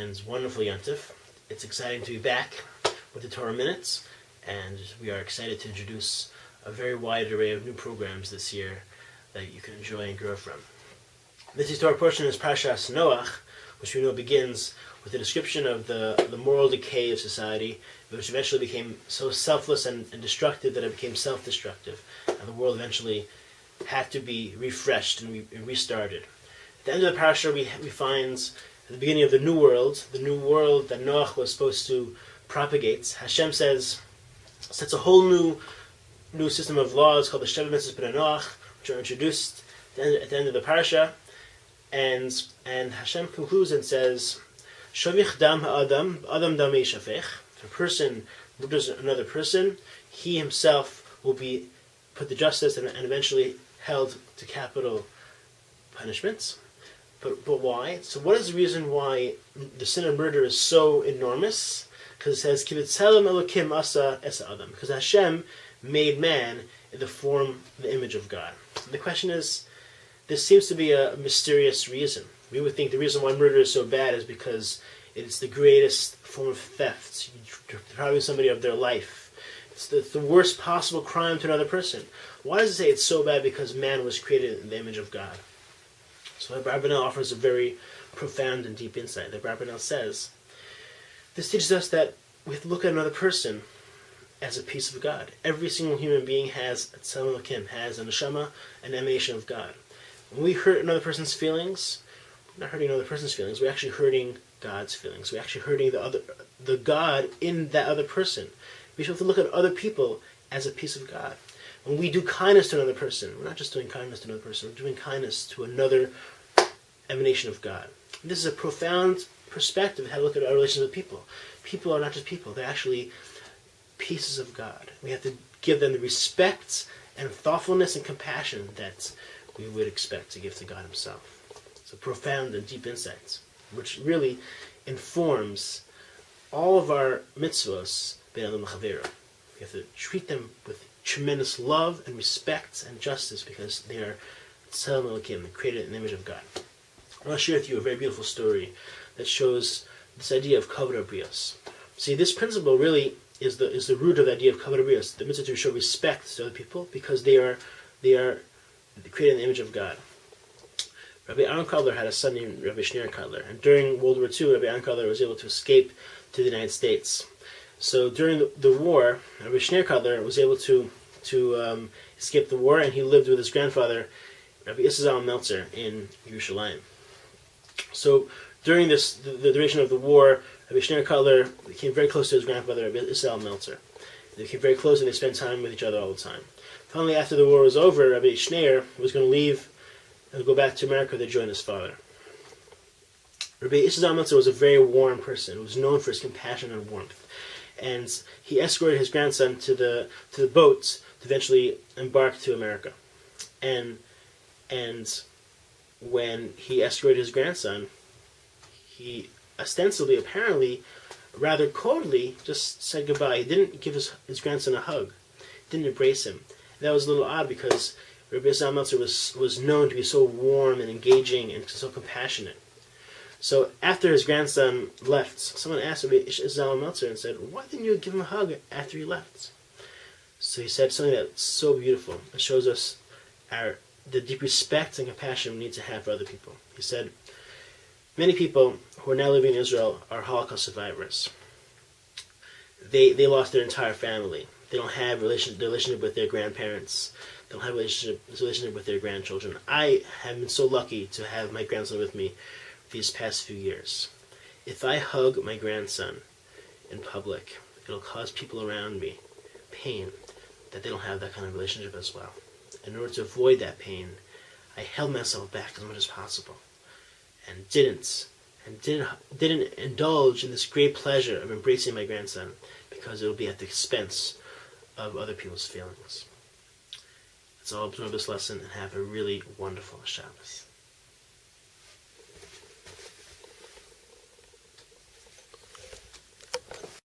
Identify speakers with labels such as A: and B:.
A: and wonderful Yontif. It's exciting to be back with the Torah Minute, and we are excited to introduce a very wide array of new programs this year that you can enjoy and grow from. This Torah portion is Parshas Noach, which we know begins with a description of the moral decay of society, which eventually became so selfless and destructive that it became self-destructive, and the world eventually had to be refreshed and restarted. At the end of the parasha, we find at the beginning of the new world that Noach was supposed to propagate. Hashem sets a whole new system of laws called the Sheva Mitzvos B'nai Noach, which are introduced at the end of the parasha, and Hashem concludes and says, Shavich dam ha'adam, adam dam yishafech. If a person murders another person, he himself will be put to justice and eventually held to capital punishments. But why? So what is the reason why the sin of murder is so enormous? Because it says, Kivitzelem Elokim asa esa adam. Because Hashem made man in the image of God. So the question is, this seems to be a mysterious reason. We would think the reason why murder is so bad is because it's the greatest form of theft. You're depriving somebody of their life. It's the worst possible crime to another person. Why does it say it's so bad? Because man was created in the image of God. So Rabbi Yitzi offers a very profound and deep insight. The Rabbi Yitzi says, this teaches us that we have to look at another person as a piece of God. Every single human being has a tzelem Elokim, has a neshama, an emanation of God. When we hurt another person's feelings, we're not hurting another person's feelings, we're actually hurting God's feelings. We're actually hurting the God in that other person. We should have to look at other people as a piece of God. When we do kindness to another person, we're not just doing kindness to another person, we're doing kindness to another emanation of God. And this is a profound perspective of how to look at our relations with people. People are not just people, they're actually pieces of God. We have to give them the respect and thoughtfulness and compassion that we would expect to give to God himself. It's a profound and deep insight, which really informs all of our mitzvos, ben adam l'chavero. We have to treat them with tremendous love and respect and justice because they are tzelem Elokim, created in the image of God. I want to share with you a very beautiful story that shows this idea of kavod habriot. See, this principle really is the root of the idea of kavod habriot, the mitzvah to show respect to other people because they are created in the image of God. Rabbi Aaron Kotler had a son named Rabbi Shneur Kotler, and during World War II, Rabbi Aaron Kotler was able to escape to the United States. So during the war, Rabbi Shneur Kotler was able to escape the war, and he lived with his grandfather, Rabbi Yisrael Meltzer, in Yerushalayim. So during the duration of the war, Rabbi Shneur Kotler became very close to his grandfather, Rabbi Yisrael Meltzer. They became very close, and they spent time with each other all the time. Finally, after the war was over, Rabbi Shneur was going to leave and go back to America to join his father. Rabbi Yisrael Meltzer was a very warm person. He was known for his compassion and warmth. And he escorted his grandson to the boat to eventually embark to America. And when he escorted his grandson, he ostensibly, apparently, rather coldly, just said goodbye. He didn't give his grandson a hug. Didn't embrace him. That was a little odd because Rabbi Yisrael Meltzer was known to be so warm and engaging and so compassionate. So after his grandson left, someone asked Rabbi Yisrael Meltzer and said, why didn't you give him a hug after he left? So he said something that's so beautiful. It shows us the deep respect and compassion we need to have for other people. He said, many people who are now living in Israel are Holocaust survivors. They lost their entire family. They don't have relationship with their grandparents. They don't have relationship with their grandchildren. I have been so lucky to have my grandson with me these past few years. If I hug my grandson in public, it'll cause people around me pain that they don't have that kind of relationship as well. In order to avoid that pain, I held myself back as much as possible and didn't indulge in this great pleasure of embracing my grandson because it will be at the expense of other people's feelings. Let's all absorb this lesson and have a really wonderful Shabbos.